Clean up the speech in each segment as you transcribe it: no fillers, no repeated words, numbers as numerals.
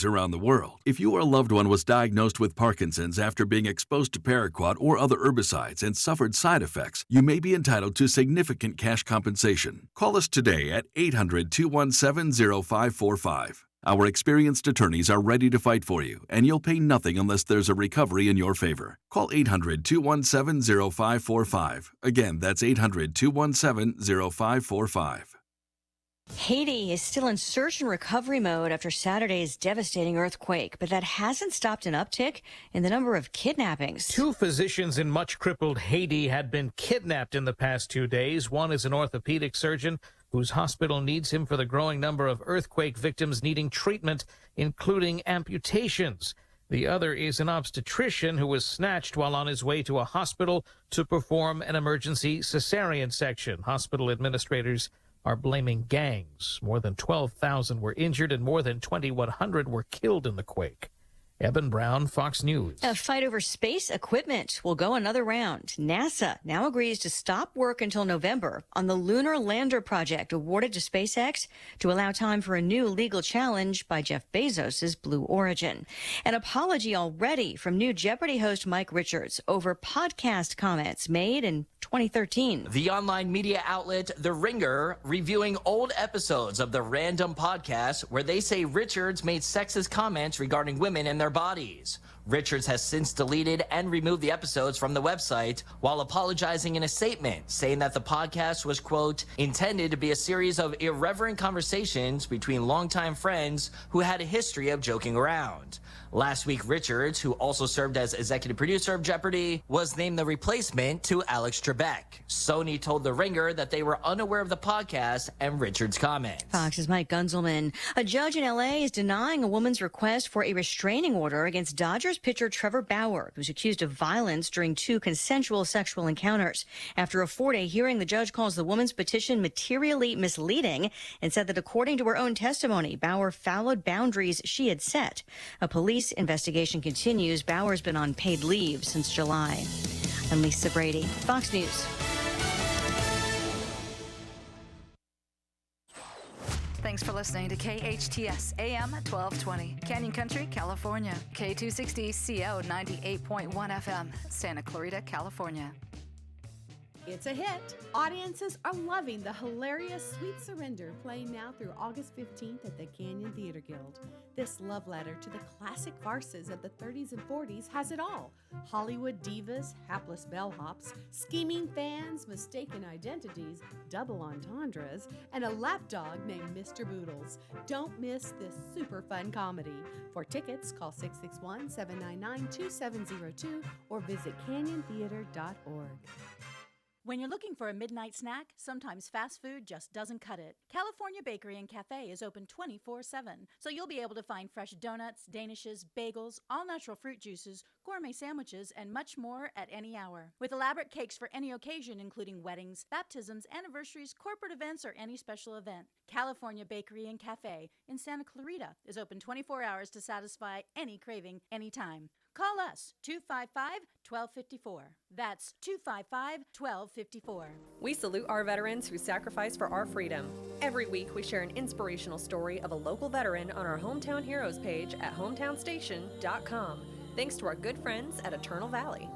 colleagues around the world. If your loved one was diagnosed with Parkinson's after being exposed to paraquat or other herbicides and suffered side effects, you may be entitled to significant cash compensation. Call us today at 800-217-0545. Our experienced attorneys are ready to fight for you, and you'll pay nothing unless there's a recovery in your favor. Call 800-217-0545. Again, that's 800-217-0545. Haiti is still in search and recovery mode after Saturday's devastating earthquake, but that hasn't stopped an uptick in the number of kidnappings. 2 physicians in much crippled Haiti had been kidnapped in the past 2 days. One is an orthopedic surgeon whose hospital needs him for the growing number of earthquake victims needing treatment, including amputations. The other is an obstetrician who was snatched while on his way to a hospital to perform an emergency cesarean section. Hospital administrators are blaming gangs. More than 12,000 were injured and more than 2,100 were killed in the quake. Eben Brown, Fox News. A fight over space equipment will go another round. NASA now agrees to stop work until November on the Lunar Lander project awarded to SpaceX to allow time for a new legal challenge by Jeff Bezos' Blue Origin. An apology already from new Jeopardy host Mike Richards over podcast comments made in 2013. The online media outlet The Ringer reviewing old episodes of the Random Podcast where they say Richards made sexist comments regarding women and their bodies. Richards has since deleted and removed the episodes from the website while apologizing in a statement, saying that the podcast was, quote, intended to be a series of irreverent conversations between longtime friends who had a history of joking around. Last week, Richards, who also served as executive producer of Jeopardy, was named the replacement to Alex Trebek. Sony told The Ringer that they were unaware of the podcast and Richards' comments. Fox's Mike Gunzelman. A judge in L.A. is denying a woman's request for a restraining order against Dodgers pitcher Trevor Bauer, who's accused of violence during 2 consensual sexual encounters. After a 4-day hearing, the judge calls the woman's petition materially misleading and said that according to her own testimony, Bauer followed boundaries she had set. A police investigation continues. Bauer's been on paid leave since July. I'm Lisa Brady, Fox News. Thanks for listening to KHTS AM 1220, Canyon Country, California. K260CO 98.1 FM, Santa Clarita, California. It's a hit. Audiences are loving the hilarious Sweet Surrender, playing now through August 15th at the Canyon Theater Guild. This love letter to the classic farces of the 30s and 40s has it all. Hollywood divas, hapless bellhops, scheming fans, mistaken identities, double entendres, and a lapdog named Mr. Boodles. Don't miss this super fun comedy. For tickets, call 661-799-2702 or visit canyontheater.org. When you're looking for a midnight snack, sometimes fast food just doesn't cut it. California Bakery and Cafe is open 24/7, so you'll be able to find fresh donuts, danishes, bagels, all-natural fruit juices, gourmet sandwiches, and much more at any hour. With elaborate cakes for any occasion, including weddings, baptisms, anniversaries, corporate events, or any special event. California Bakery and Cafe in Santa Clarita is open 24 hours to satisfy any craving, anytime. Call us, 255-1254. That's 255-1254. We salute our veterans who sacrifice for our freedom. Every week, we share an inspirational story of a local veteran on our Hometown Heroes page at hometownstation.com. Thanks to our good friends at Eternal Valley.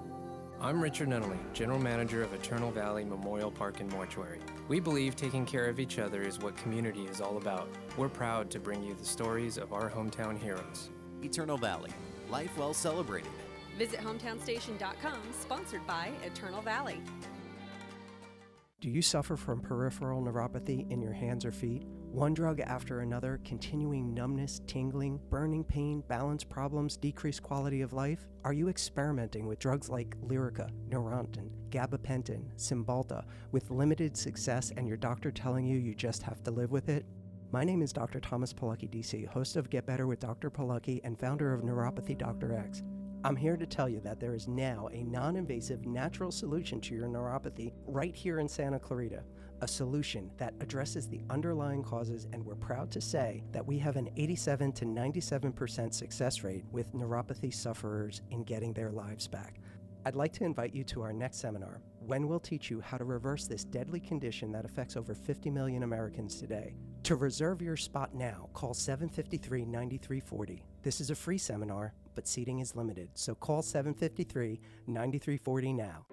I'm Richard Nunnally, General Manager of Eternal Valley Memorial Park and Mortuary. We believe taking care of each other is what community is all about. We're proud to bring you the stories of our hometown heroes. Eternal Valley, life well celebrated. Visit hometownstation.com, sponsored by Eternal Valley. Do you suffer from peripheral neuropathy in your hands or feet? One drug after another, continuing numbness, tingling, burning pain, balance problems, decreased quality of life? Are you experimenting with drugs like Lyrica, Neurontin, gabapentin, Cymbalta with limited success and your doctor telling you just have to live with it? My name is Dr. Thomas Pilecki, DC, host of Get Better with Dr. Pilecki and founder of Neuropathy Dr. X. I'm here to tell you that there is now a non-invasive natural solution to your neuropathy right here in Santa Clarita. A solution that addresses the underlying causes, and we're proud to say that we have an 87 to 97% success rate with neuropathy sufferers in getting their lives back. I'd like to invite you to our next seminar, when we'll teach you how to reverse this deadly condition that affects over 50 million Americans today. To reserve your spot now, call 753-9340. This is a free seminar, but seating is limited, so call 753-9340 now.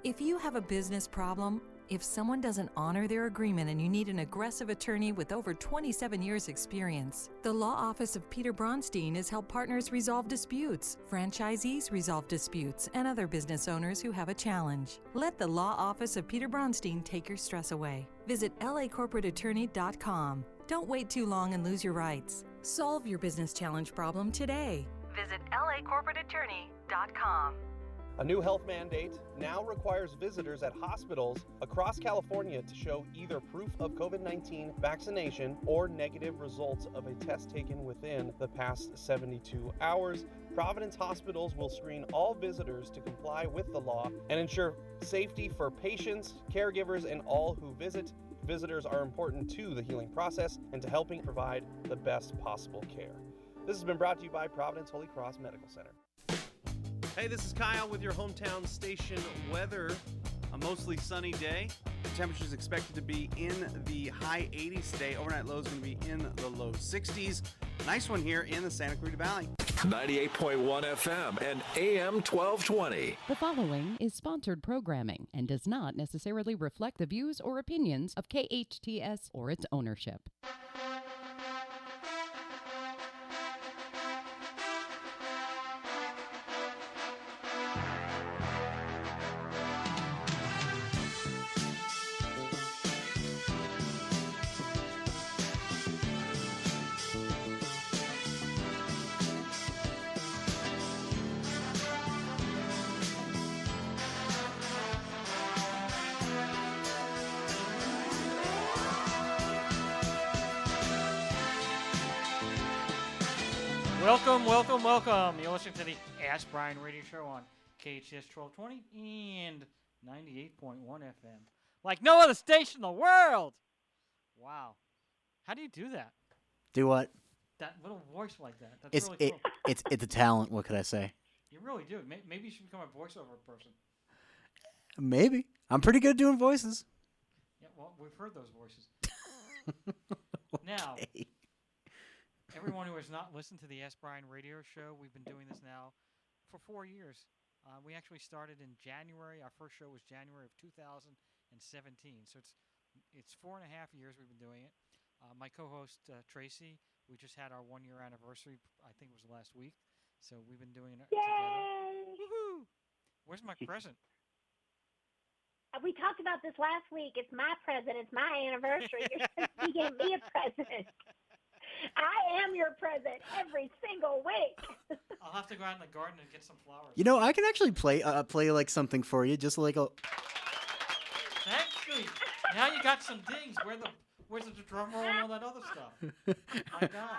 If you have a business problem, if someone doesn't honor their agreement and you need an aggressive attorney with over 27 years experience, the law office of Peter Bronstein has helped partners resolve disputes, franchisees resolve disputes, and other business owners who have a challenge. Let the law office of Peter Bronstein take your stress away. Visit lacorporateattorney.com. Don't wait too long and lose your rights. Solve your business challenge problem today. Visit lacorporateattorney.com. A new health mandate now requires visitors at hospitals across California to show either proof of COVID-19 vaccination or negative results of a test taken within the past 72 hours. Providence hospitals will screen all visitors to comply with the law and ensure safety for patients, caregivers, and all who visit. Visitors are important to the healing process and to helping provide the best possible care. This has been brought to you by Providence Holy Cross Medical Center. Hey, this is Kyle with your hometown station weather. A mostly sunny day. The temperature is expected to be in the high 80s today. Overnight low is going to be in the low 60s. Nice one here in the Santa Clarita Valley. 98.1 FM and AM 1220. The following is sponsored programming and does not necessarily reflect the views or opinions of KHTS or its ownership. Welcome. You're listening to the Ask Brien radio show on KHTS 1220 and 98.1 FM. Like no other station in the world. Wow. How do you do that? Do what? That little voice like that. That's really cool. It's a talent. What could I say? You really do. Maybe you should become a voiceover person. Maybe. I'm pretty good at doing voices. Yeah, well, we've heard those voices. Now, everyone who has not listened to the Ask Brien radio show, we've been doing this now for 4 years. We actually started in January. Our first show was January of 2017. So it's 4.5 years we've been doing it. My co-host, Traci, we just had our 1 year anniversary. I think it was last week. So we've been doing it together. Woohoo! Where's my present? We talked about this last week. It's my present. It's my anniversary. You're supposed to be giving me a present. I am your present every single week. I'll have to go out in the garden and get some flowers. You know, I can actually play like something for you, just like a. Thank you. Now you got some dings. Where's the drum roll and all that other stuff? My God.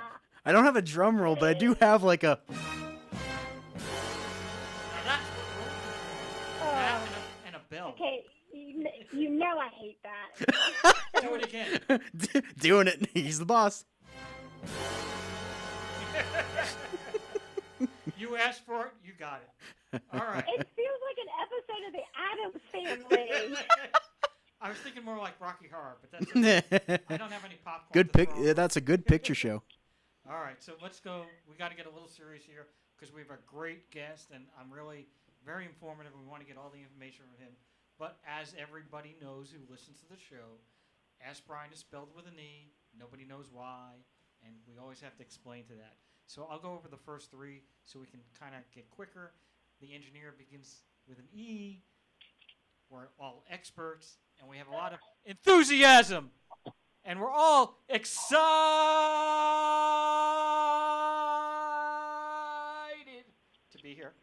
I don't have a drum roll, but I do have like a. And a bell. Okay, you know I hate that. Do it again. Doing it. He's the boss. You asked for it, you got it. All right. It feels like an episode of the Addams Family. I was thinking more like Rocky Horror, but that's okay. I don't have any popcorn. Good pick. That's a good picture show. All right, so let's go. We got to get a little serious here because we have a great guest, and I'm really very informative. We want to get all the information from him. But as everybody knows who listens to the show, Ask Brien is spelled with an E. Nobody knows why. And we always have to explain to that. So I'll go over the first three so we can kind of get quicker. The engineer begins with an E. We're all experts, and we have a lot of enthusiasm. And we're all excited to be here.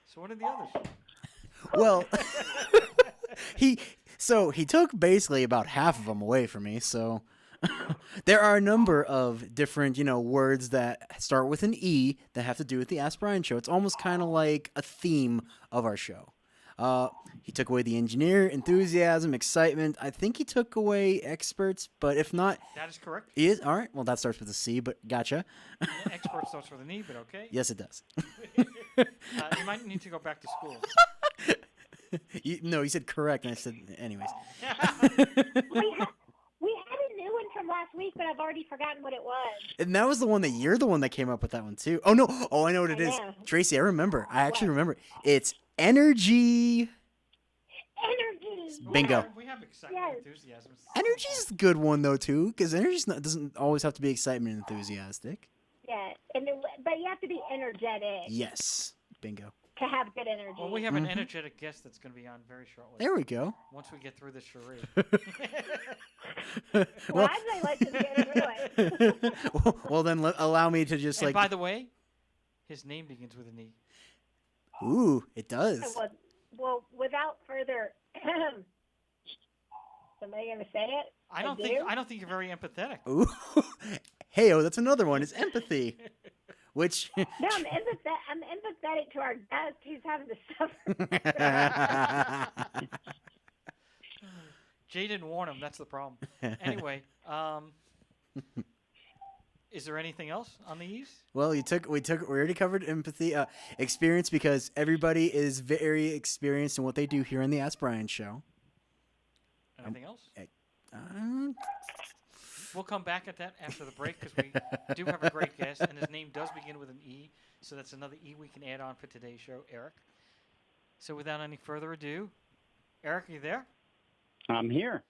So what are the others? Well, he took basically about half of them away from me, so... There are a number of different, words that start with an E that have to do with the Ask Brien show. It's almost kind of like a theme of our show. He took away the engineer, enthusiasm, excitement. I think he took away experts, but if not... That is correct. He is? All right. Well, that starts with a C, but gotcha. Expert starts with an E, but okay. Yes, it does. You might need to go back to school. No, you said correct, and I said anyways. We had a new one from last week, but I've already forgotten what it was. And that was the one that you're the one that came up with that one too. Oh no! Oh, I know what it is. know. Tracy, I remember. I actually remember. It's energy. Energy. Bingo. We have excitement and enthusiasm. Energy's a good one though too, because energy doesn't always have to be excitement and enthusiastic. Yeah, but you have to be energetic Yes. Bingo. to have good energy. Well, we have an energetic guest that's going to be on very shortly. There we go. Once we get through this charade. Well, I'd say let's just get into it. Well, then allow me to just And by the way, his name begins with an E. Ooh, it does. Well, without further, somebody going to say it? I don't think you're very empathetic. Ooh. Hey-oh, that's another one. It's empathy. Which No, I'm empathetic to our guest who's having to suffer. Jay didn't warn him. That's the problem. Anyway, is there anything else on the E's? Well, we already covered empathy, experience, because everybody is very experienced in what they do here on the Ask Brien Show. Anything else? We'll come back at that after the break because we do have a great guest, and his name does begin with an E, so that's another E we can add on for today's show, Eric. So without any further ado, Eric, are you there? I'm here.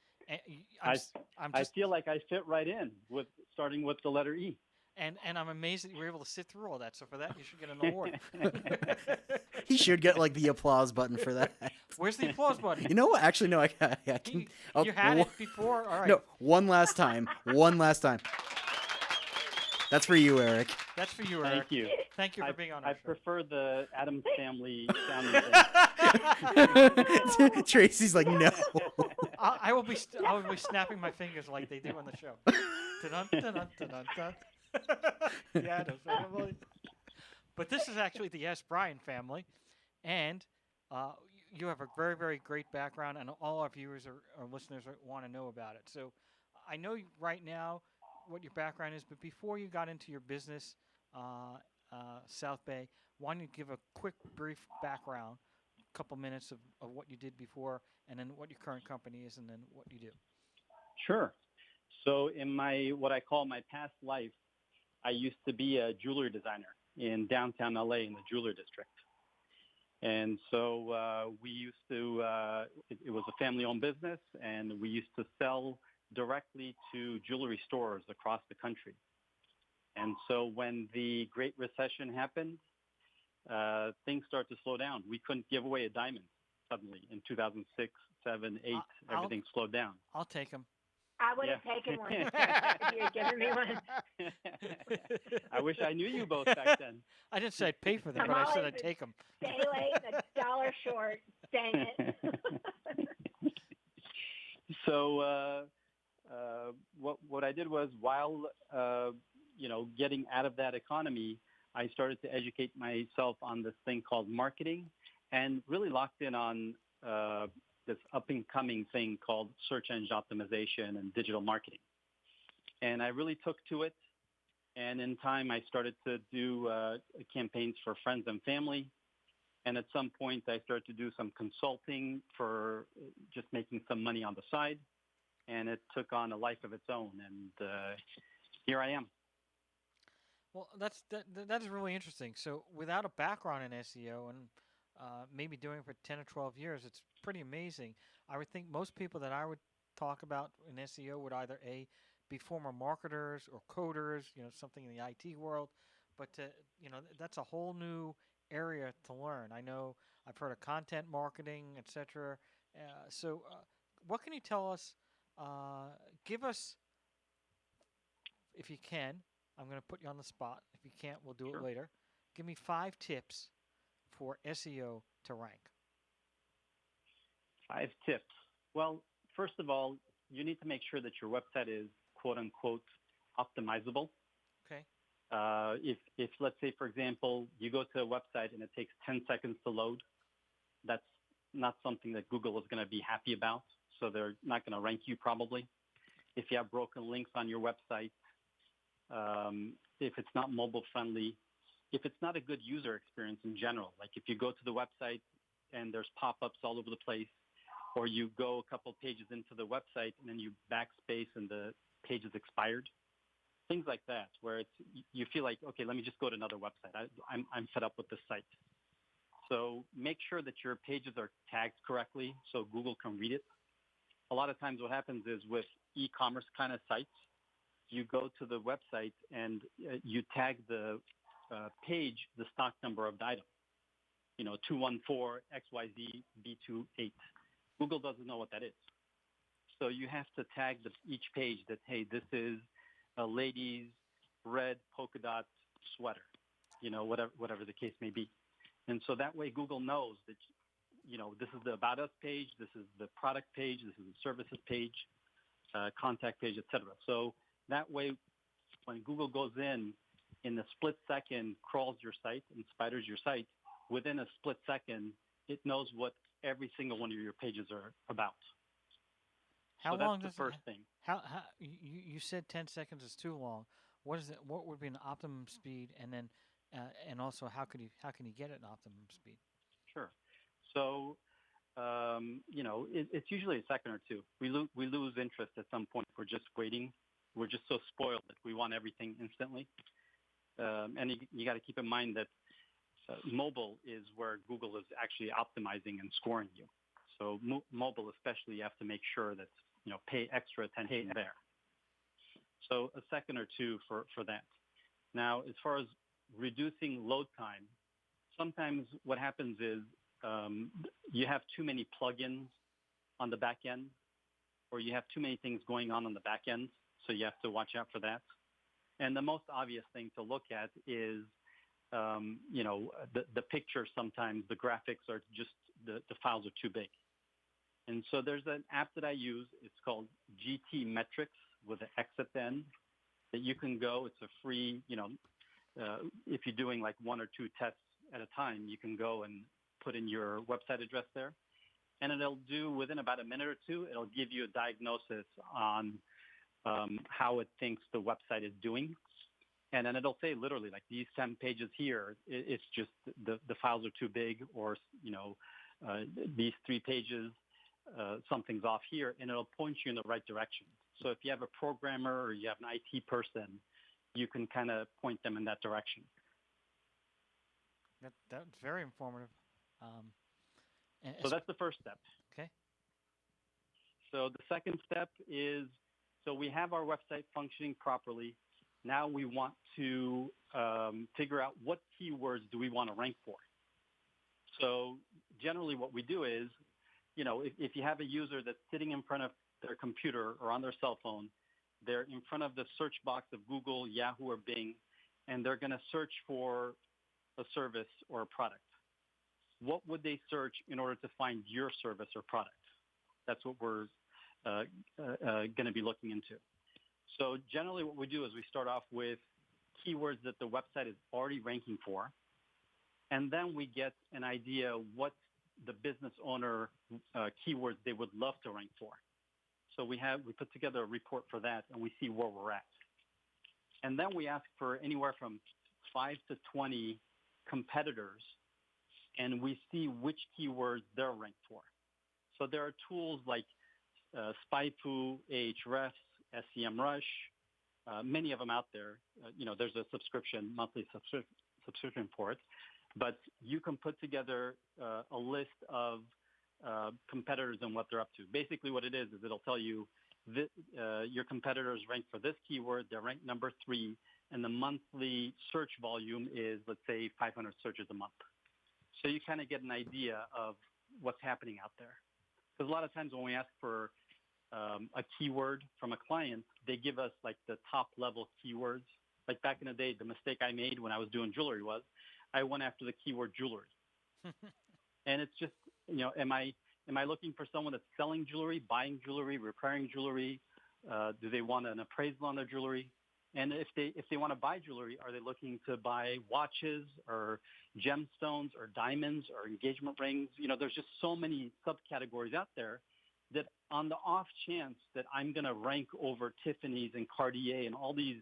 I feel like I fit right in starting with the letter E. And I'm amazed that you were able to sit through all that. So for that, you should get an award. He should get like the applause button for that. Where's the applause button? You know what? Actually, no. I can. You had it before. All right. No, one last time. One last time. That's for you, Eric. That's for you, Eric. Thank you. Thank you for being on our I show. prefer the Addams Family sound. Tracy's like, no. I will be snapping my fingers like they do on the show. Dun, dun, dun, dun, dun, dun. Yeah, the family. But this is actually the Ask Brien family, and you have a very, very great background, and all our viewers or listeners want to know about it. So I know right now what your background is, but before you got into your business, South Bay, why don't you give a quick, brief background, a couple minutes of what you did before, and then what your current company is, and then what you do. Sure. So in what I call my past life, I used to be a jewelry designer in downtown LA in the jewelry district. And so we used to, it was a family-owned business, and we used to sell directly to jewelry stores across the country. And so when the Great Recession happened, things started to slow down. We couldn't give away a diamond suddenly in 2006, 7, 8. Everything slowed down. I'll take them. I would have taken one if you had given me one. I wish I knew you both back then. I didn't say I'd pay for them, but I said I'd take them. Day late, $1 short. Dang it. So what I did was while getting out of that economy, I started to educate myself on this thing called marketing, and really locked in on this up-and-coming thing called search engine optimization and digital marketing. And I really took to it. And in time, I started to do campaigns for friends and family. And at some point, I started to do some consulting for just making some money on the side. And it took on a life of its own. And here I am. Well, that is really interesting. So without a background in SEO and maybe doing it for 10 or 12 years, it's pretty amazing. I would think most people that I would talk about in SEO would either be former marketers or coders, something in the IT world, but that's a whole new area to learn. I know I've heard of content marketing, etc. So what can you tell us? Give us, if you can, I'm going to put you on the spot. If you can't, we'll do it later. Give me 5 tips for SEO to rank. 5 tips. Well, first of all, you need to make sure that your website is quote unquote optimizable. Okay. If let's say, for example, you go to a website and it takes 10 seconds to load, that's not something that Google is going to be happy about. So they're not going to rank you probably. If you have broken links on your website, if it's not mobile friendly, if it's not a good user experience in general, like if you go to the website and there's pop-ups all over the place, or you go a couple pages into the website and then you backspace and the page is expired. Things like that, where you feel like, okay, let me just go to another website. I'm fed up with this site. So make sure that your pages are tagged correctly so Google can read it. A lot of times what happens is with e-commerce kind of sites, you go to the website and you tag the page, the stock number of the item, 214 XYZ B28. Google doesn't know what that is. So you have to tag each page that, hey, this is a lady's red polka dot sweater, whatever the case may be. And so that way Google knows that, this is the About Us page, this is the product page, this is the services page, contact page, etc. So that way when Google goes in a split second, crawls your site and spiders your site, within a split second, it knows what every single one of your pages are about. How so long that's the first thing. How you said 10 seconds is too long. What is it? What would be an optimum speed, and then and also how can you get it an optimum speed? Sure. So it's usually a second or two. We lose interest at some point. We're just waiting. We're just so spoiled that we want everything instantly. And you got to keep in mind that mobile is where Google is actually optimizing and scoring you. So mobile especially, you have to make sure that, pay extra attention there. So a second or two for that. Now, as far as reducing load time, sometimes what happens is you have too many plugins on the back end, or you have too many things going on the back end, so you have to watch out for that. And the most obvious thing to look at is, the picture sometimes, the graphics are just, the files are too big. And so there's an app that I use. It's called GT Metrics with an X at the end that you can go. It's a free, if you're doing like one or two tests at a time, you can go and put in your website address there. And it'll do, within about a minute or two, it'll give you a diagnosis on how it thinks the website is doing. And then it'll say literally like these 10 pages here, it's just the files are too big, or, these 3 pages, something's off here, and it'll point you in the right direction. So if you have a programmer or you have an IT person, you can kind of point them in that direction. That's very informative. So that's the first step. Okay. So the second step is, so we have our website functioning properly. Now we want to figure out what keywords do we want to rank for. So generally what we do is, if you have a user that's sitting in front of their computer or on their cell phone, they're in front of the search box of Google, Yahoo, or Bing, and they're going to search for a service or a product. What would they search in order to find your service or product? That's what we're going to be looking into. So generally what we do is we start off with keywords that the website is already ranking for, and then we get an idea what the business owner keywords they would love to rank for. So we put together a report for that, and we see where we're at. And then we ask for anywhere from 5 to 20 competitors, and we see which keywords they're ranked for. So there are tools like SpyFu, Ahrefs, SEMrush, many of them out there. There's a monthly subscription for it. But you can put together a list of competitors and what they're up to. Basically what it is it'll tell you your competitors ranked for this keyword, they're ranked number 3, and the monthly search volume is, let's say, 500 searches a month. So you kind of get an idea of what's happening out there. Because a lot of times when we ask for a keyword from a client, they give us like the top level keywords. Like back in the day, the mistake I made when I was doing jewelry was I went after the keyword jewelry. And it's just, am I looking for someone that's selling jewelry, buying jewelry, repairing jewelry? Do they want an appraisal on their jewelry? And if they want to buy jewelry, are they looking to buy watches or gemstones or diamonds or engagement rings? There's just so many subcategories out there that on the off chance that I'm going to rank over Tiffany's and Cartier and all these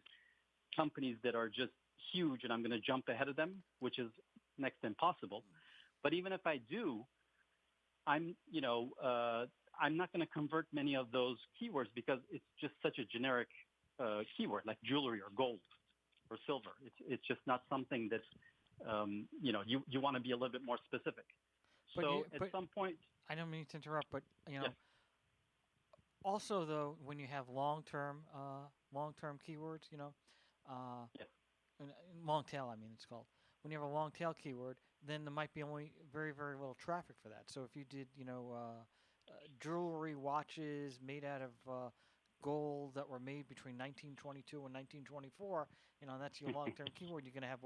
companies that are just huge and I'm going to jump ahead of them, which is next to impossible. But even if I do, I'm not going to convert many of those keywords because it's just such a generic keyword like jewelry or gold or silver. It's just not something that you want to be a little bit more specific. So at some point, I don't mean to interrupt, but also though, when you have long-term keywords, long tail, I mean it's called. When you have a long tail keyword, then there might be only very, very little traffic for that. So if you did, jewelry watches made out of gold that were made between 1922 and 1924, that's your long-term keyword. You're going to have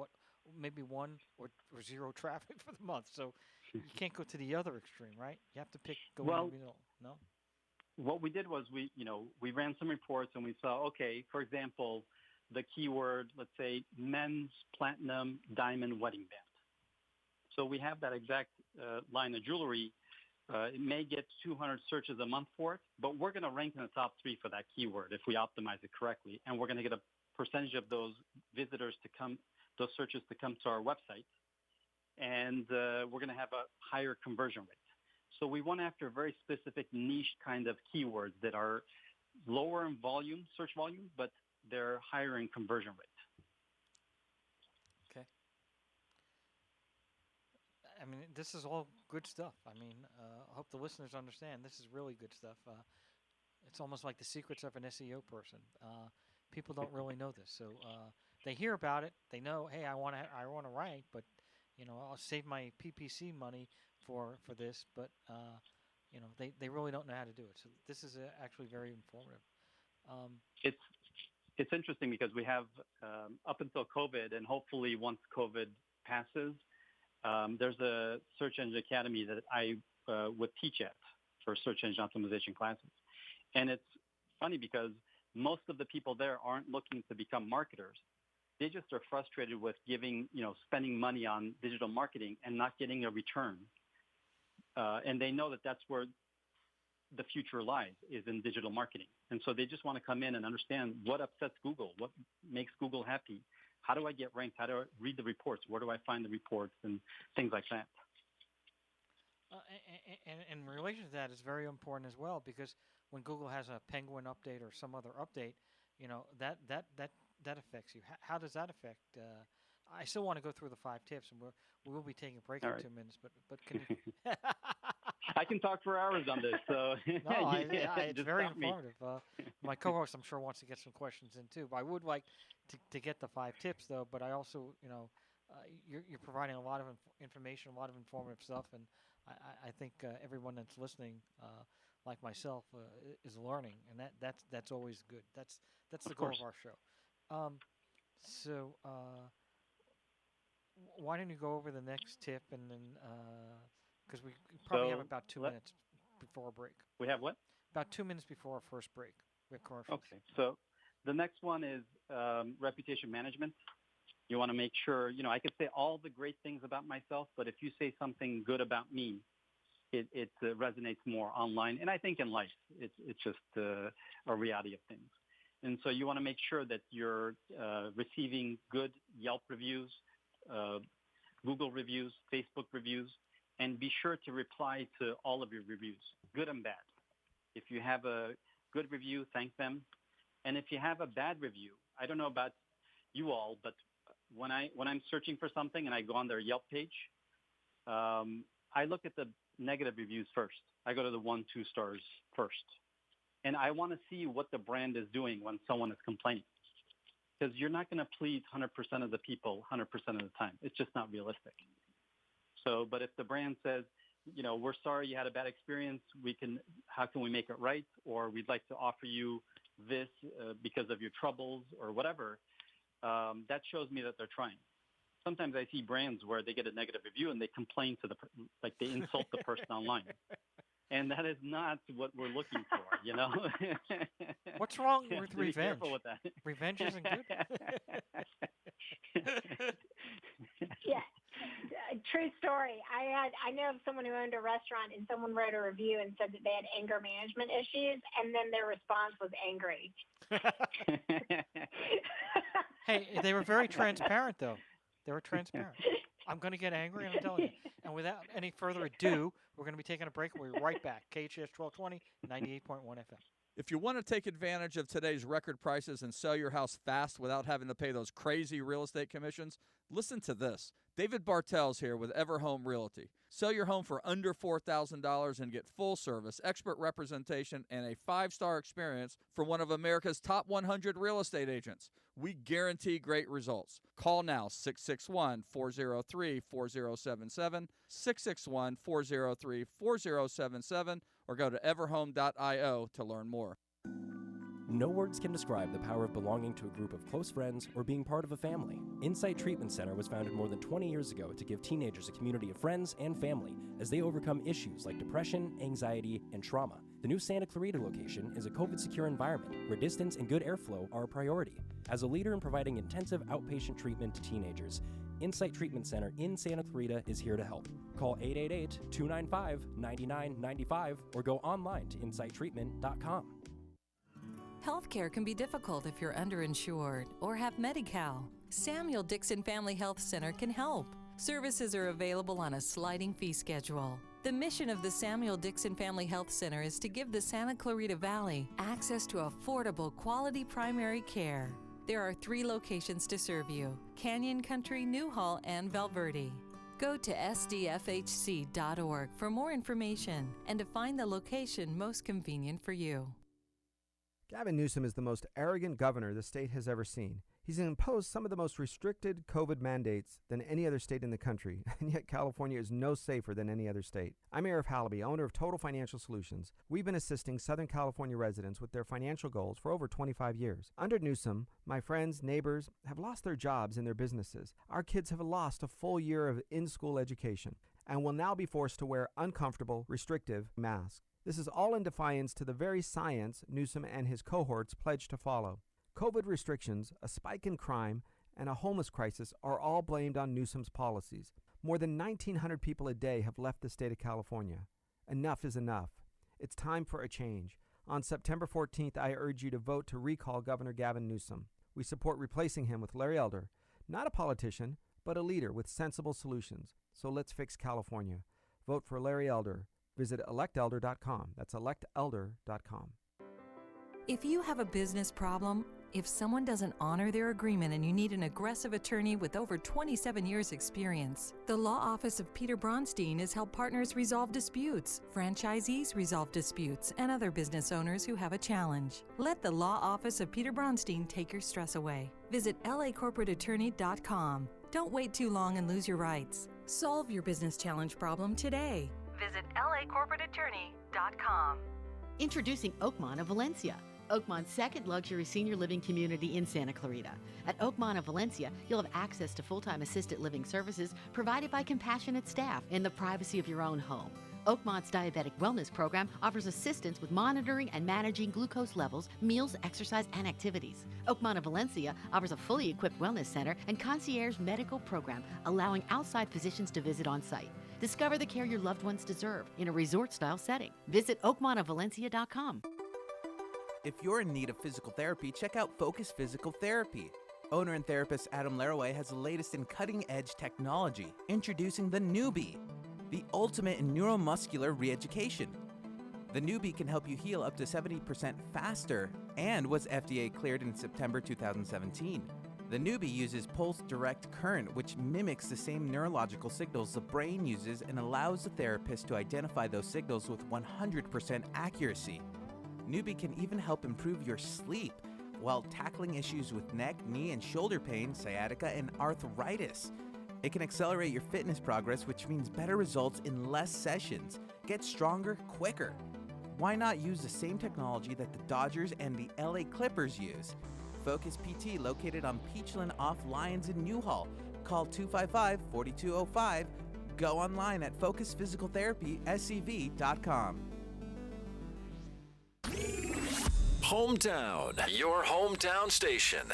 maybe one or zero traffic for the month. So you can't go to the other extreme, right? You have to go in the middle. No. What we did was we ran some reports and we saw, okay, for example, the keyword, let's say, men's platinum diamond wedding band. So we have that exact line of jewelry. It may get 200 searches a month for it, but we're going to rank in the top 3 for that keyword if we optimize it correctly, and we're going to get a percentage of those visitors those searches to come to our website, and we're going to have a higher conversion rate. So we went after very specific niche kind of keywords that are lower in volume, search volume, but they're higher in conversion rate. Okay. I mean, this is all good stuff. I mean, I hope the listeners understand this is really good stuff. It's almost like the secrets of an SEO person. People don't really know this, so they hear about it. They know, hey, I want to rank, but I'll save my PPC money for this, but they really don't know how to do it. So this is actually very informative. It's interesting because we have up until COVID, and hopefully once COVID passes, there's a Search Engine Academy that I would teach at for search engine optimization classes. And it's funny because most of the people there aren't looking to become marketers. They just are frustrated with spending money on digital marketing and not getting a return. And they know that that's where the future lies, is in digital marketing. And so they just want to come in and understand what upsets Google, what makes Google happy. How do I get ranked? How do I read the reports? Where do I find the reports and things like that? And in relation to that, it's very important as well, because when Google has a Penguin update or some other update, that affects you. How does that affect? I still want to go through the 5 tips, and we will be taking a break in 2 minutes. But can you? I can talk for hours on this. So no, it's very informative. My co-host, I'm sure, wants to get some questions in too. But I would like to get the 5 tips though. But I also, you're providing a lot of information, a lot of informative stuff, and I think everyone that's listening, like myself, is learning, and that's always good. That's the goal of our show. So why don't you go over the next tip, and then because we probably have about 2 minutes before a break. We have what? About 2 minutes before our first break. We have commercials. Okay. So the next one is reputation management. You want to make sure, I could say all the great things about myself, but if you say something good about me, it resonates more online. And I think in life, it's just a reality of things. And so you want to make sure that you're receiving good Yelp reviews, Google reviews, Facebook reviews, and be sure to reply to all of your reviews, good and bad. If you have a good review, thank them. And if you have a bad review, I don't know about you all, but when I'm searching for something and I go on their Yelp page, I look at the negative reviews first. I go to the 1-2 stars first. And I want to see what the brand is doing when someone is complaining. Because you're not going to please 100% of the people 100% of the time. It's just not realistic. So, but if the brand says, we're sorry you had a bad experience, how can we make it right? Or we'd like to offer you this because of your troubles or whatever, that shows me that they're trying. Sometimes I see brands where they get a negative review and they complain to they insult the person online. And that is not what we're looking for, What's wrong with revenge? Be careful with that. Revenge isn't good? Yeah. True story. I know of someone who owned a restaurant, and someone wrote a review and said that they had anger management issues, and then their response was angry. Hey, they were very transparent, though. They were transparent. I'm going to get angry, and I'm telling you. And without any further ado, we're going to be taking a break. We'll be right back. KHTS 1220, 98.1 FM. If you want to take advantage of today's record prices and sell your house fast without having to pay those crazy real estate commissions, listen to this. David Bartels here with Everhome Realty. Sell your home for under $4,000 and get full service, expert representation, and a 5-star experience from one of America's top 100 real estate agents. We guarantee great results. Call now, 661-403-4077, 661-403-4077, or go to everhome.io to learn more. No words can describe the power of belonging to a group of close friends or being part of a family. Insight Treatment Center was founded more than 20 years ago to give teenagers a community of friends and family as they overcome issues like depression, anxiety, and trauma. The new Santa Clarita location is a COVID-secure environment where distance and good airflow are a priority. As a leader in providing intensive outpatient treatment to teenagers, Insight Treatment Center in Santa Clarita is here to help. Call 888-295-9995 or go online to insighttreatment.com. Healthcare can be difficult if you're underinsured or have Medi-Cal. Samuel Dixon Family Health Center can help. Services are available on a sliding fee schedule. The mission of the Samuel Dixon Family Health Center is to give the Santa Clarita Valley access to affordable, quality primary care. There are 3 locations to serve you: Canyon Country, Newhall, and Valverde. Go to sdfhc.org for more information and to find the location most convenient for you. Gavin Newsom is the most arrogant governor the state has ever seen. He's imposed some of the most restricted COVID mandates than any other state in the country, and yet California is no safer than any other state. I'm Eric Hallaby, owner of Total Financial Solutions. We've been assisting Southern California residents with their financial goals for over 25 years. Under Newsom, my friends, neighbors have lost their jobs and their businesses. Our kids have lost a full year of in-school education and will now be forced to wear uncomfortable, restrictive masks. This is all in defiance to the very science Newsom and his cohorts pledged to follow. COVID restrictions, a spike in crime, and a homeless crisis are all blamed on Newsom's policies. More than 1,900 people a day have left the state of California. Enough is enough. It's time for a change. On September 14th, I urge you to vote to recall Governor Gavin Newsom. We support replacing him with Larry Elder, not a politician, but a leader with sensible solutions. So let's fix California. Vote for Larry Elder. Visit electelder.com. That's electelder.com. If you have a business problem, if someone doesn't honor their agreement and you need an aggressive attorney with over 27 years experience, the law office of Peter Bronstein has helped partners resolve disputes, franchisees resolve disputes, and other business owners who have a challenge. Let the law office of Peter Bronstein take your stress away. Visit lacorporateattorney.com. Don't wait too long and lose your rights. Solve your business challenge problem today. Visit lacorporateattorney.com. Introducing Oakmont of Valencia, Oakmont's second luxury senior living community in Santa Clarita. At Oakmont of Valencia, you'll have access to full-time assisted living services provided by compassionate staff in the privacy of your own home. Oakmont's Diabetic Wellness Program offers assistance with monitoring and managing glucose levels, meals, exercise, and activities. Oakmont of Valencia offers a fully equipped wellness center and concierge medical program, allowing outside physicians to visit on site. Discover the care your loved ones deserve in a resort-style setting. Visit oakmontofvalencia.com. If you're in need of physical therapy, check out Focus Physical Therapy. Owner and therapist Adam Laraway has the latest in cutting-edge technology, introducing the Newbie, the ultimate in neuromuscular re-education. The Newbie can help you heal up to 70% faster and was FDA cleared in September 2017. The Newbie uses pulse direct current, which mimics the same neurological signals the brain uses and allows the therapist to identify those signals with 100% accuracy. Newbie can even help improve your sleep while tackling issues with neck, knee, and shoulder pain, sciatica, and arthritis. It can accelerate your fitness progress, which means better results in less sessions. Get stronger quicker. Why not use the same technology that the Dodgers and the LA Clippers use? Focus PT, located on Peachland off Lyons in Newhall. Call 255-4205. Go online at focusphysicaltherapyscv.com. Hometown, your hometown station.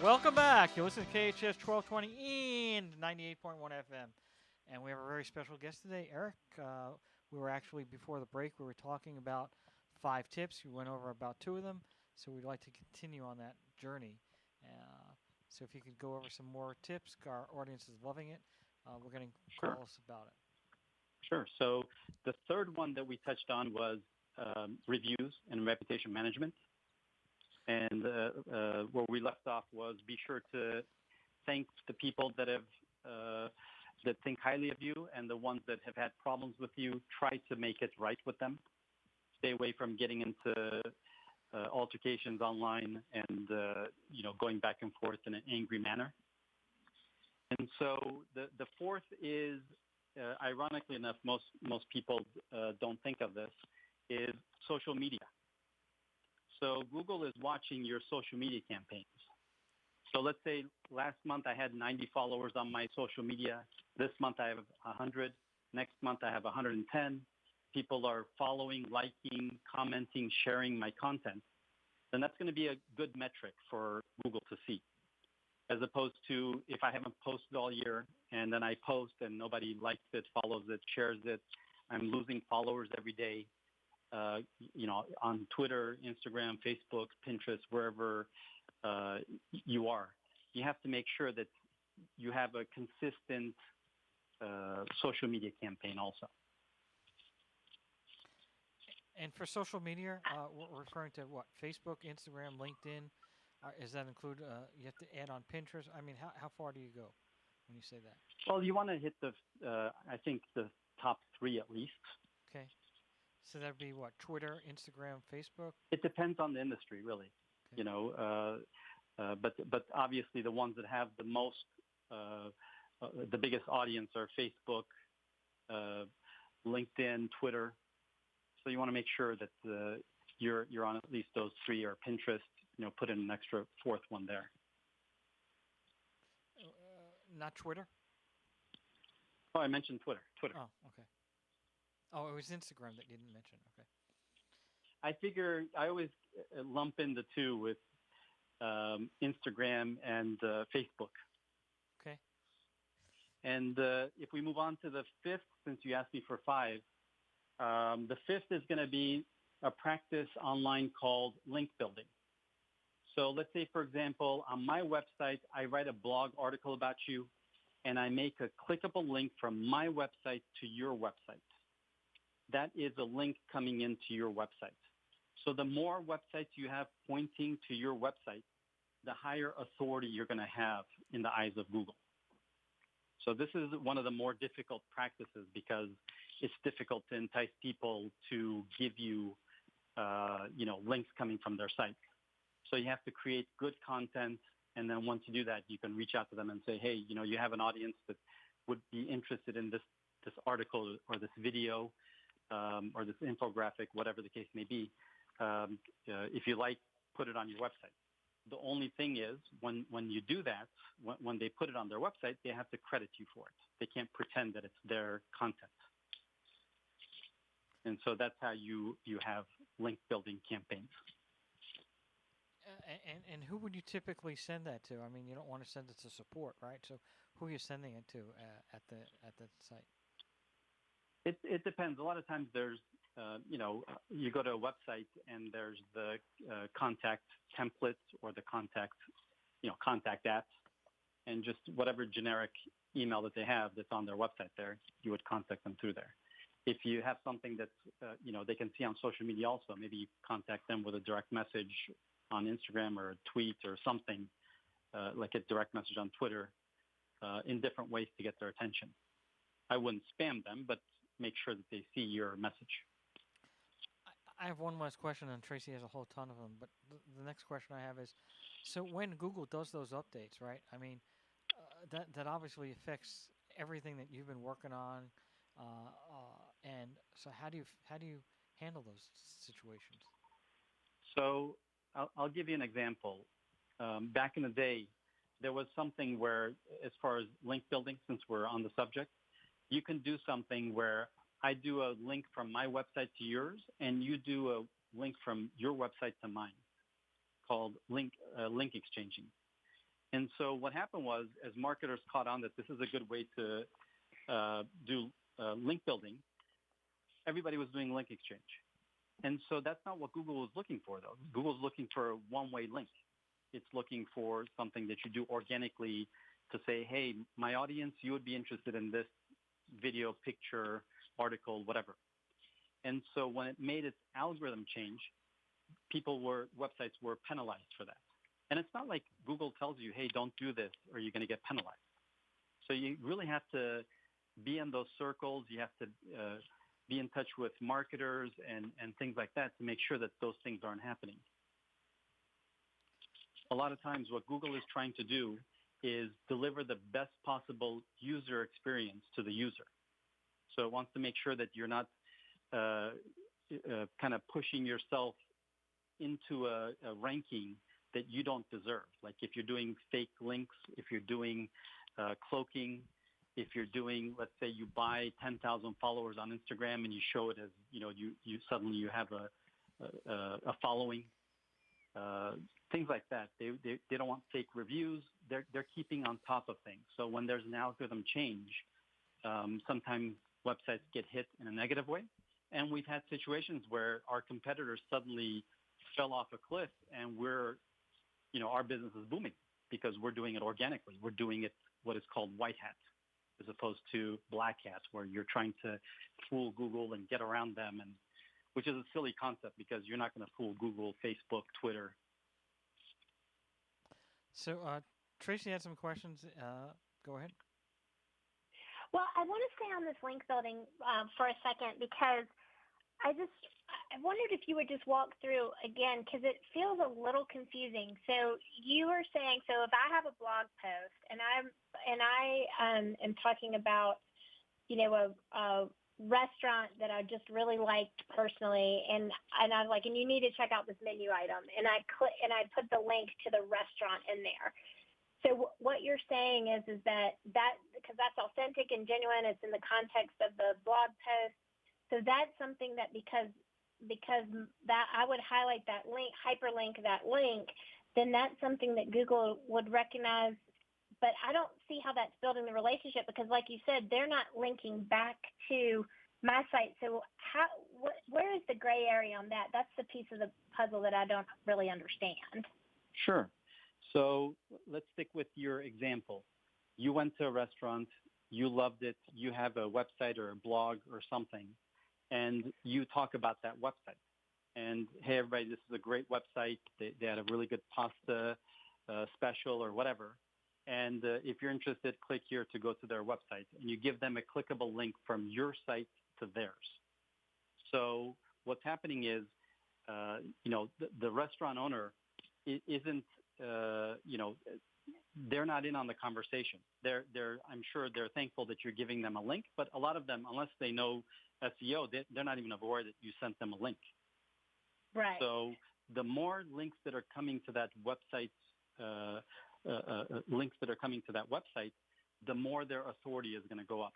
Welcome back. You're listening to KHTS 1220 and 98.1 FM. And we have a very special guest today, Eric. We were actually, before the break, we were talking about 5 tips. We went over about 2 of them. So we'd like to continue on that journey. So if you could go over some more tips, our audience is loving it. We're going to call us about it. Sure. So the third one that we touched on was reviews and reputation management. And where we left off was be sure to thank the people that have that think highly of you, and the ones that have had problems with you, try to make it right with them. Stay away from getting into altercations online and going back and forth in an angry manner. And so the fourth is, ironically enough, most people don't think of this, is social media. So Google is watching your social media campaigns. So let's say last month I had 90 followers on my social media. This month I have 100. Next month I have 110. People are following, liking, commenting, sharing my content. Then that's going to be a good metric for Google to see. As opposed to if I haven't posted all year and then I post and nobody likes it, follows it, shares it, I'm losing followers every day. On Twitter, Instagram, Facebook, Pinterest, wherever you are. You have to make sure that you have a consistent social media campaign also. And for social media, we're referring to what? Facebook, Instagram, LinkedIn? Does that include, you have to add on Pinterest? I mean, how far do you go when you say that? Well, you want to hit I think the top 3 at least. Okay. So that would be what? Twitter, Instagram, Facebook? It depends on the industry, really. Okay. But obviously the ones that have the most, the biggest audience are Facebook, LinkedIn, Twitter. So you want to make sure that you're on at least those 3, or Pinterest. Put in an extra 4th one there. Not Twitter? Oh, I mentioned Twitter. Oh, okay. Oh, it was Instagram that you didn't mention. Okay. I figure I always lump in the 2 with Instagram and Facebook. Okay. And if we move on to the 5th, since you asked me for 5, the 5th is going to be a practice online called link building. So let's say, for example, on my website, I write a blog article about you, and I make a clickable link from my website to your website. That is a link coming into your website. So the more websites you have pointing to your website, the higher authority you're going to have in the eyes of Google. So this is one of the more difficult practices because it's difficult to entice people to give you, links coming from their site. So you have to create good content, and then once you do that, you can reach out to them and say, hey, you have an audience that would be interested in this article or this video. Or this infographic, whatever the case may be, if you like, put it on your website. The only thing is, when you do that, when they put it on their website, they have to credit you for it. They can't pretend that it's their content. And so that's how you have link building campaigns. And who would you typically send that to? I mean, you don't want to send it to support, right? So who are you sending it to at the site? It depends. A lot of times there's, you go to a website and there's the contact templates or the contact apps, and just whatever generic email that they have that's on their website there, you would contact them through there. If you have something that's, they can see on social media also, maybe you contact them with a direct message on Instagram or a tweet or something, like a direct message on Twitter, in different ways to get their attention. I wouldn't spam them, but make sure that they see your message. I have one last question, and Traci has a whole ton of them. But the next question I have is, so when Google does those updates, right? I mean, that obviously affects everything that you've been working on, and so how do you handle those situations? So I'll give you an example. Back in the day, there was something where, as far as link building, since we're on the subject, you can do something where I do a link from my website to yours, and you do a link from your website to mine, called link exchanging. And so what happened was, as marketers caught on that this is a good way to do link building, everybody was doing link exchange. And so that's not what Google was looking for, though. Google's looking for a one-way link. It's looking for something that you do organically to say, hey, my audience, you would be interested in this video, picture, article, whatever. And so when it made its algorithm change, websites were penalized for that. And it's not like Google tells you, hey, don't do this or you're going to get penalized. So you really have to be in those circles. You have to be in touch with marketers and things like that to make sure that those things aren't happening. A lot of times what Google is trying to do is deliver the best possible user experience to the user. So it wants to make sure that you're not kind of pushing yourself into a ranking that you don't deserve. Like if you're doing fake links, if you're doing cloaking, if you're doing, let's say you buy 10,000 followers on Instagram and you show it as, you suddenly you have a following, things like that. They don't want fake reviews. They're keeping on top of things. So when there's an algorithm change, sometimes websites get hit in a negative way. And we've had situations where our competitors suddenly fell off a cliff and our business is booming because we're doing it organically. We're doing it what is called white hat as opposed to black hat, where you're trying to fool Google and get around them, and which is a silly concept because you're not going to fool Google, Facebook, Twitter. So Traci had some questions. Go ahead. Well, I want to stay on this link building for a second because I wondered if you would just walk through again, because it feels a little confusing. So you were saying, so if I have a blog post and I am talking about, a restaurant that I just really liked personally, and I'm like, and you need to check out this menu item, and I put the link to the restaurant in there. So what you're saying is that because that's authentic and genuine, it's in the context of the blog post. So that's something that because that I would highlight that link, hyperlink that link, then that's something that Google would recognize. But I don't see how that's building the relationship because, like you said, they're not linking back to my site. So where is the gray area on that? That's the piece of the puzzle that I don't really understand. Sure. So let's stick with your example. You went to a restaurant, you loved it, you have a website or a blog or something, and you talk about that website. And, hey, everybody, this is a great website. They had a really good pasta special or whatever. And if you're interested, click here to go to their website. And you give them a clickable link from your site to theirs. So what's happening is, the restaurant owner isn't, they're not in on the conversation. I'm sure they're thankful that you're giving them a link, but a lot of them, unless they know SEO, they're not even aware that you sent them a link. Right. So the more links that are coming to that website, the more their authority is going to go up.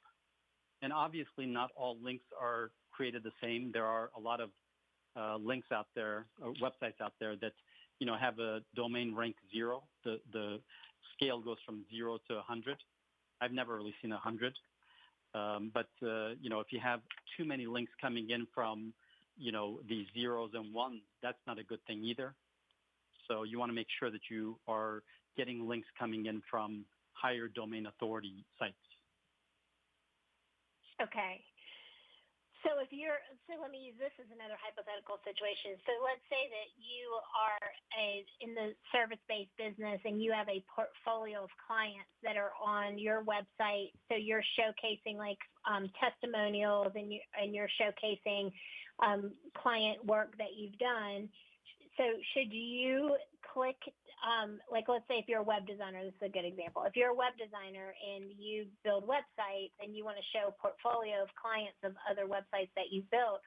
And obviously, not all links are created the same. There are a lot of links out there, websites out there that have a domain rank 0. The scale goes from 0 to 100. I've never really seen 100. But if you have too many links coming in from, these zeros and ones, that's not a good thing either. So you want to make sure that you are getting links coming in from higher domain authority sites. Okay. So let me use this as another hypothetical situation. So let's say that you are in the service-based business and you have a portfolio of clients that are on your website. So you're showcasing testimonials and you're showcasing client work that you've done. So should you click, let's say if you're a web designer, this is a good example. If you're a web designer and you build websites and you want to show a portfolio of clients of other websites that you've built,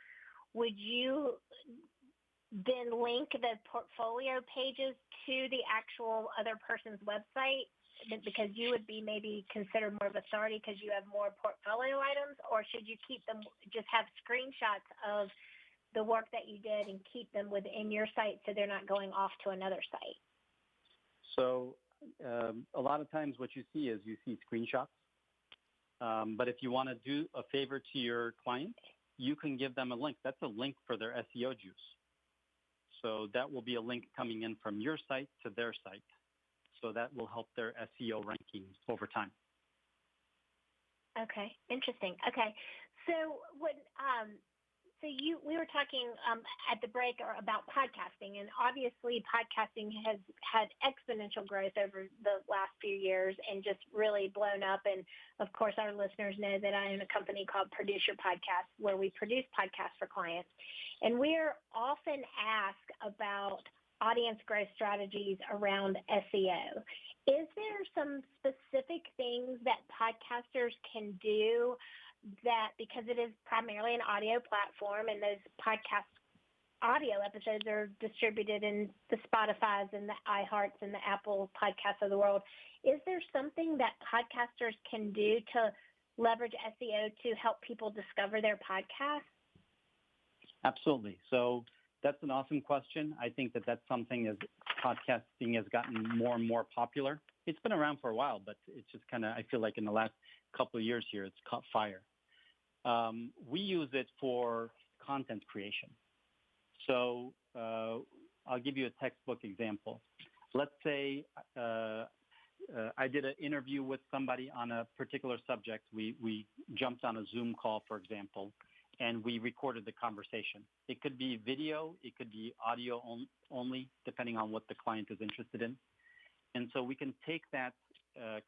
would you then link the portfolio pages to the actual other person's website because you would be maybe considered more of authority because you have more portfolio items? Or should you keep them, just have screenshots of the work that you did and keep them within your site so they're not going off to another site? So a lot of times what you see is you see screenshots. But if you want to do a favor to your client, you can give them a link. That's a link for their SEO juice. So that will be a link coming in from your site to their site. So that will help their SEO rankings over time. Okay, interesting. Okay, so we were talking at the break about podcasting, and obviously podcasting has had exponential growth over the last few years and just really blown up. And of course, our listeners know that I own a company called Produce Your Podcast, where we produce podcasts for clients. And we're often asked about audience growth strategies around SEO. Is there some specific things that podcasters can do that, because it is primarily an audio platform and those podcast audio episodes are distributed in the Spotifys and the iHearts and the Apple podcasts of the world, is there something that podcasters can do to leverage SEO to help people discover their podcasts? Absolutely. So that's an awesome question. I think that that's something as podcasting has gotten more and more popular. It's been around for a while, but it's just kind of, I feel like in the last couple of years here, it's caught fire. We use it for content creation. So I'll give you a textbook example. Let's say I did an interview with somebody on a particular subject. We jumped on a Zoom call, for example, and we recorded the conversation. It could be video, it could be audio only, depending on what the client is interested in. And so we can take that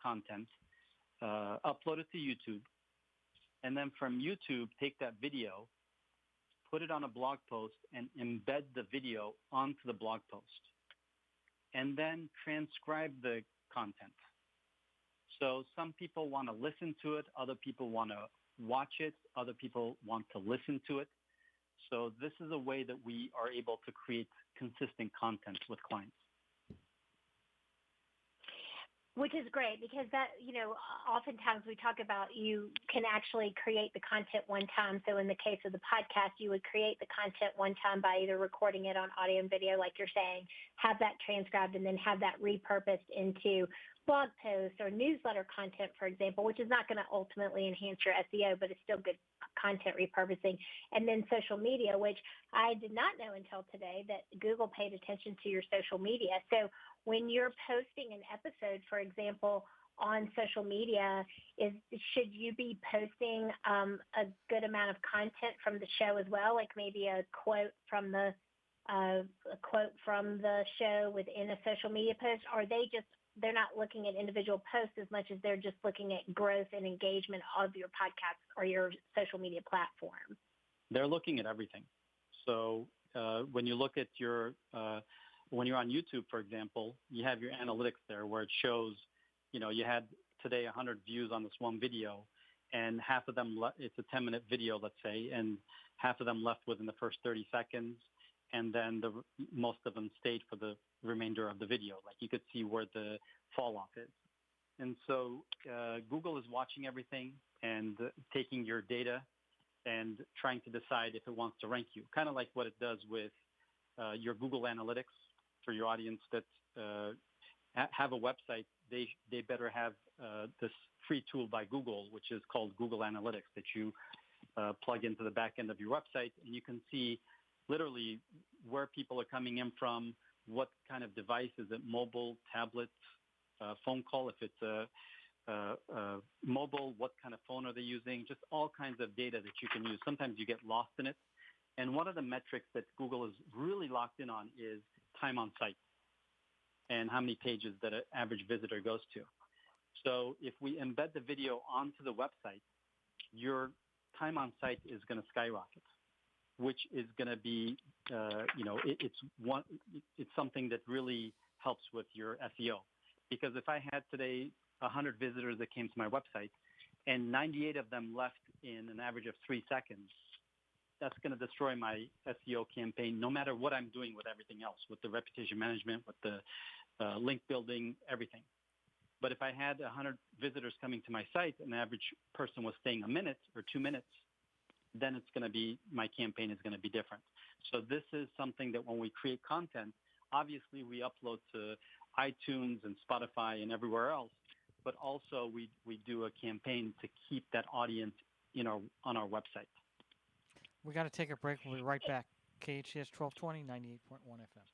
content, upload it to YouTube, and then from YouTube, take that video, put it on a blog post, and embed the video onto the blog post, and then transcribe the content. So some people want to listen to it, other people want to watch it, other people want to listen to it. So this is a way that we are able to create consistent content with clients. Which is great, because that, oftentimes we talk about you can actually create the content one time. So in the case of the podcast, you would create the content one time by either recording it on audio and video, like you're saying, have that transcribed, and then have that repurposed into blog posts or newsletter content, for example, which is not going to ultimately enhance your SEO, but it's still good content repurposing. And then social media, which I did not know until today that Google paid attention to your social media. So when you're posting an episode, for example, on social media, should you be posting a good amount of content from the show as well, like maybe a quote from the show within a social media post? Or they're not looking at individual posts as much as they're just looking at growth and engagement of your podcast or your social media platform? They're looking at everything. So when you look at when you're on YouTube, for example, you have your analytics there where it shows, you had today 100 views on this one video, and half of them, it's a 10-minute video, let's say, and half of them left within the first 30 seconds, and then most of them stayed for the remainder of the video. Like you could see where the fall off is. And so Google is watching everything and taking your data and trying to decide if it wants to rank you, kind of like what it does with your Google Analytics. For your audience that have a website, they better have this free tool by Google, which is called Google Analytics, that you plug into the back end of your website, and you can see literally where people are coming in from, what kind of device, is it mobile, tablet, phone call, if it's mobile, what kind of phone are they using, just all kinds of data that you can use. Sometimes you get lost in it. And one of the metrics that Google is really locked in on is time on site and how many pages that an average visitor goes to. So if we embed the video onto the website, your time on site is going to skyrocket, which is going to be, it's something that really helps with your SEO. Because if I had today 100 visitors that came to my website and 98 of them left in an average of 3 seconds, that's going to destroy my SEO campaign, no matter what I'm doing with everything else, with the repetition management, with the link building, everything. But if I had 100 visitors coming to my site, and the average person was staying a minute or 2 minutes, then my campaign is going to be different. So this is something that when we create content, obviously we upload to iTunes and Spotify and everywhere else. But also we do a campaign to keep that audience on our website. We got to take a break. We'll be right back. KHTS 1220, 98.1 FM.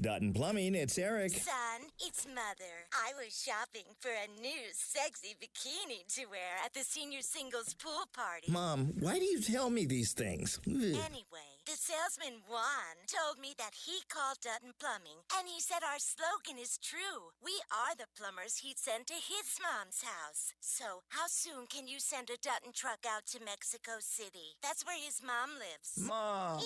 Dutton Plumbing, it's Eric. Son, it's Mother. I was shopping for a new sexy bikini to wear at the senior singles pool party. Mom, why do you tell me these things? Ugh. Anyway, the salesman Juan told me that he called Dutton Plumbing, and he said our slogan is true. We are the plumbers he'd send to his mom's house. So, how soon can you send a Dutton truck out to Mexico City? That's where his mom lives. Mom.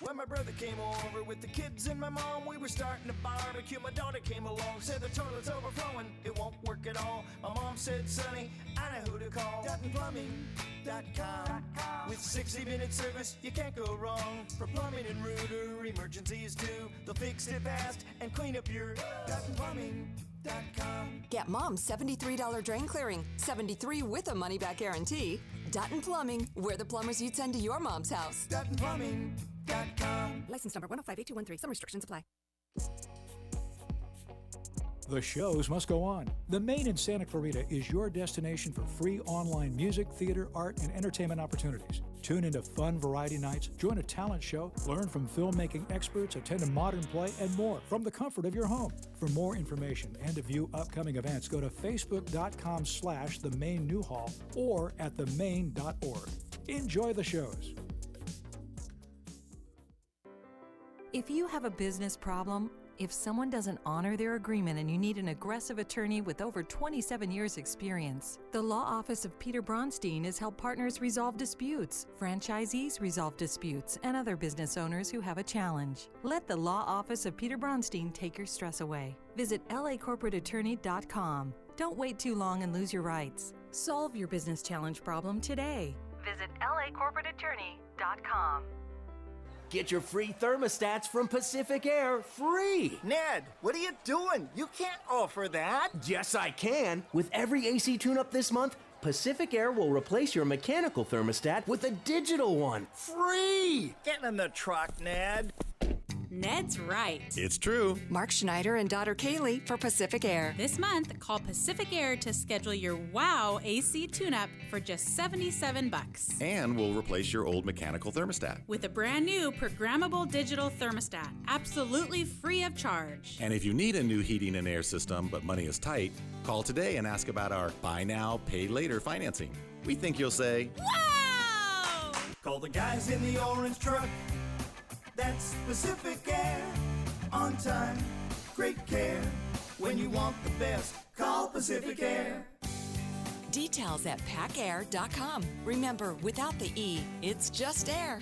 When my brother came over with the kids and my mom, we were starting to barbecue. My daughter came along, said the toilet's overflowing, it won't work at all. My mom said, Sonny, I know who to call. DuttonPlumbing.com. With 60-minute service, you can't go wrong. For plumbing and router emergencies too, they'll fix it fast and clean up your DuttonPlumbing.com. Get Mom's $73 drain clearing, 73 with a money-back guarantee. Dutton Plumbing, we're the plumbers you'd send to your mom's house. DuttonPlumbing.com. License number 1058213. Some restrictions apply. The shows must go on. The Main in Santa Clarita is your destination for free online music, theater, art, and entertainment opportunities. Tune into fun variety nights, join a talent show, learn from filmmaking experts, attend a modern play, and more from the comfort of your home. For more information and to view upcoming events, go to facebook.com/themain-newhall or at themain.org. Enjoy the shows. If you have a business problem, if someone doesn't honor their agreement and you need an aggressive attorney with over 27 years experience, the law office of Peter Bronstein has helped partners resolve disputes, franchisees resolve disputes, and other business owners who have a challenge. Let the law office of Peter Bronstein take your stress away. Visit lacorporateattorney.com. Don't wait too long and lose your rights. Solve your business challenge problem today. Visit lacorporateattorney.com. Get your free thermostats from Pacific Air free. Ned, what are you doing? You can't offer that. Yes, I can. With every AC tune-up this month, Pacific Air will replace your mechanical thermostat with a digital one. Free! Get in the truck, Ned. Ned's right. It's true. Mark Schneider and daughter Kaylee for Pacific Air. This month, call Pacific Air to schedule your WOW AC tune-up for just $77. And we'll replace your old mechanical thermostat. With a brand new programmable digital thermostat, absolutely free of charge. And if you need a new heating and air system but money is tight, call today and ask about our buy now, pay later financing. We think you'll say, wow! Call the guys in the orange truck. That's Pacific Air. On time, great care. When you want the best, call Pacific Air. Details at pacair.com. Remember, without the E, it's just air.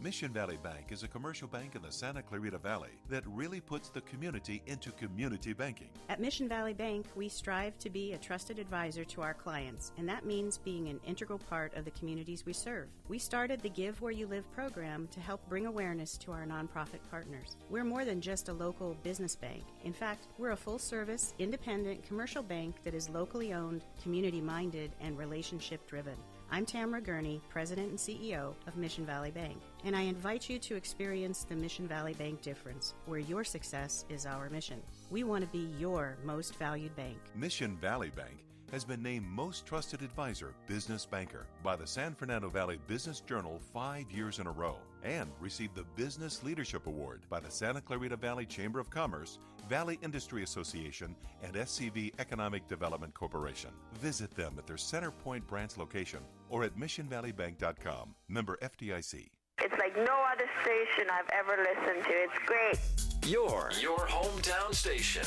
Mission Valley Bank is a commercial bank in the Santa Clarita Valley that really puts the community into community banking. At Mission Valley Bank, we strive to be a trusted advisor to our clients, and that means being an integral part of the communities we serve. We started the Give Where You Live program to help bring awareness to our nonprofit partners. We're more than just a local business bank. In fact, we're a full-service, independent commercial bank that is locally owned, community-minded, and relationship-driven. I'm Tamara Gurney, President and CEO of Mission Valley Bank, and I invite you to experience the Mission Valley Bank difference, where your success is our mission. We want to be your most valued bank. Mission Valley Bank has been named Most Trusted Advisor Business Banker by the San Fernando Valley Business Journal 5 years in a row and received the Business Leadership Award by the Santa Clarita Valley Chamber of Commerce, Valley Industry Association, and SCV Economic Development Corporation. Visit them at their Center Point branch location or at missionvalleybank.com. Member FDIC. It's like no other station I've ever listened to. It's great. Your hometown station.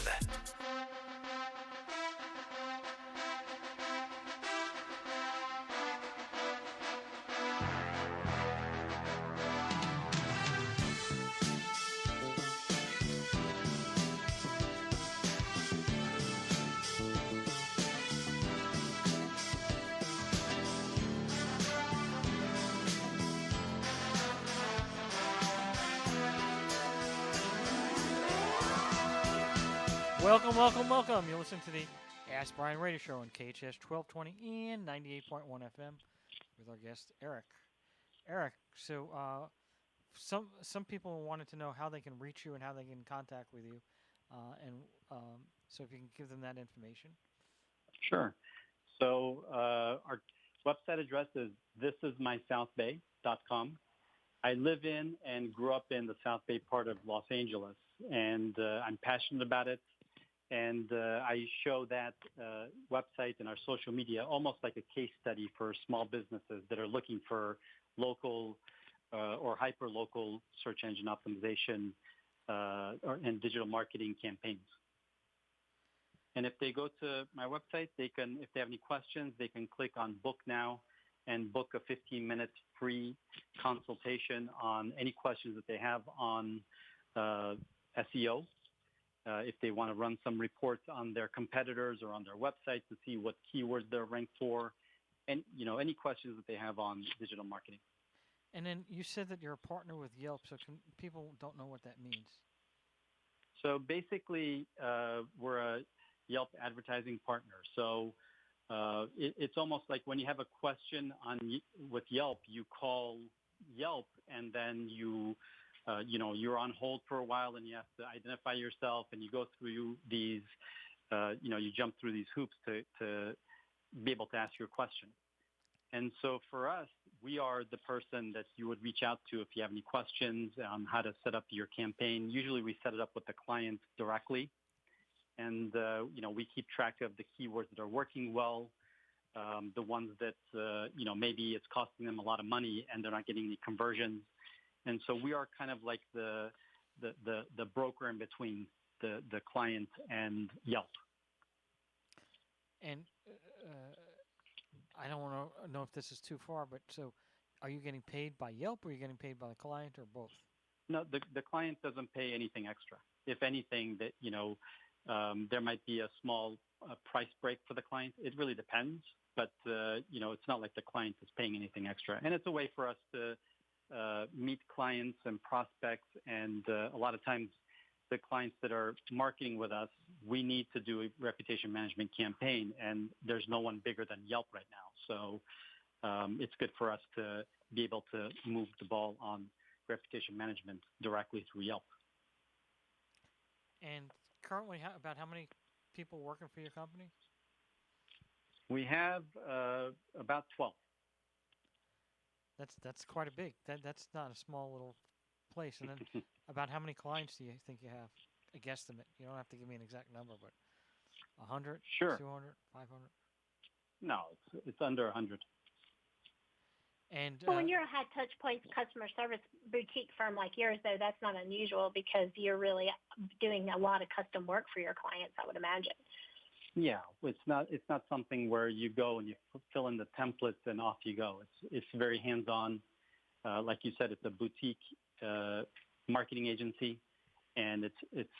Welcome. You're listening to the Ask Brien Radio Show on KHTS 1220 and 98.1 FM with our guest, Eric. Eric, so some people wanted to know how they can reach you and how they get in contact with you. So if you can give them that information. Sure. So our website address is thisismysouthbay.com. I live in and grew up in the South Bay part of Los Angeles, and I'm passionate about it. And I show that website and our social media almost like a case study for small businesses that are looking for local or hyper-local search engine optimization and digital marketing campaigns. And if they go to my website, if they have any questions, they can click on Book Now and book a 15-minute free consultation on any questions that they have on SEO. If they want to run some reports on their competitors or on their website to see what keywords they're ranked for, and any questions that they have on digital marketing. And then you said that you're a partner with Yelp, so people don't know what that means. So basically, we're a Yelp advertising partner. So it's almost like when you have a question with Yelp, you call Yelp, and then you're on hold for a while, and you have to identify yourself, and you go through these, you jump through these hoops to be able to ask your question. And so for us, we are the person that you would reach out to if you have any questions on how to set up your campaign. Usually we set it up with the client directly. And, we keep track of the keywords that are working well, the ones that, maybe it's costing them a lot of money and they're not getting any conversions. And so we are kind of like the broker in between the client and Yelp. And I don't want to know if this is too far, but so are you getting paid by Yelp or are you getting paid by the client or both? No, the client doesn't pay anything extra. If anything, that there might be a small price break for the client. It really depends, but it's not like the client is paying anything extra. And it's a way for us to meet clients and prospects, and a lot of times the clients that are marketing with us, we need to do a reputation management campaign, and there's no one bigger than Yelp right now. So it's good for us to be able to move the ball on reputation management directly through Yelp. And currently, about how many people working for your company? We have about 12. That's quite a big. That's not a small little place. And then about how many clients do you think you have? A guesstimate. You don't have to give me an exact number, but 100, sure. 200, 500? No, it's under 100. And well, when you're a high touch points customer service boutique firm like yours, though, that's not unusual because you're really doing a lot of custom work for your clients, I would imagine. Yeah, it's not something where you go and you fill in the templates and off you go. It's very hands-on. Like you said, it's a boutique marketing agency, and it's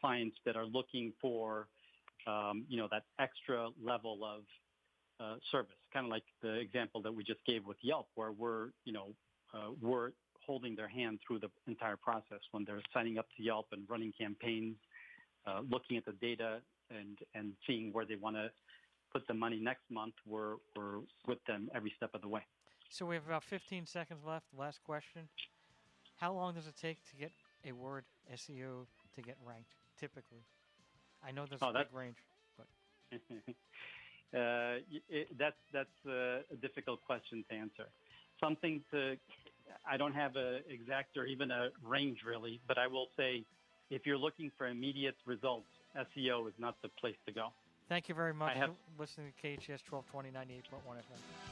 clients that are looking for that extra level of service, kind of like the example that we just gave with Yelp, where we're holding their hand through the entire process when they're signing up to Yelp and running campaigns, looking at the data and seeing where they want to put the money next month. We're with them every step of the way. So we have about 15 seconds left. Last question. How long does it take to get a word SEO to get ranked, typically? I know there's a big range, but... that's a difficult question to answer. I don't have an exact or even a range really, but I will say if you're looking for immediate results, SEO is not the place to go. Thank you very much for listening to KHTS 1220 98.1 FM.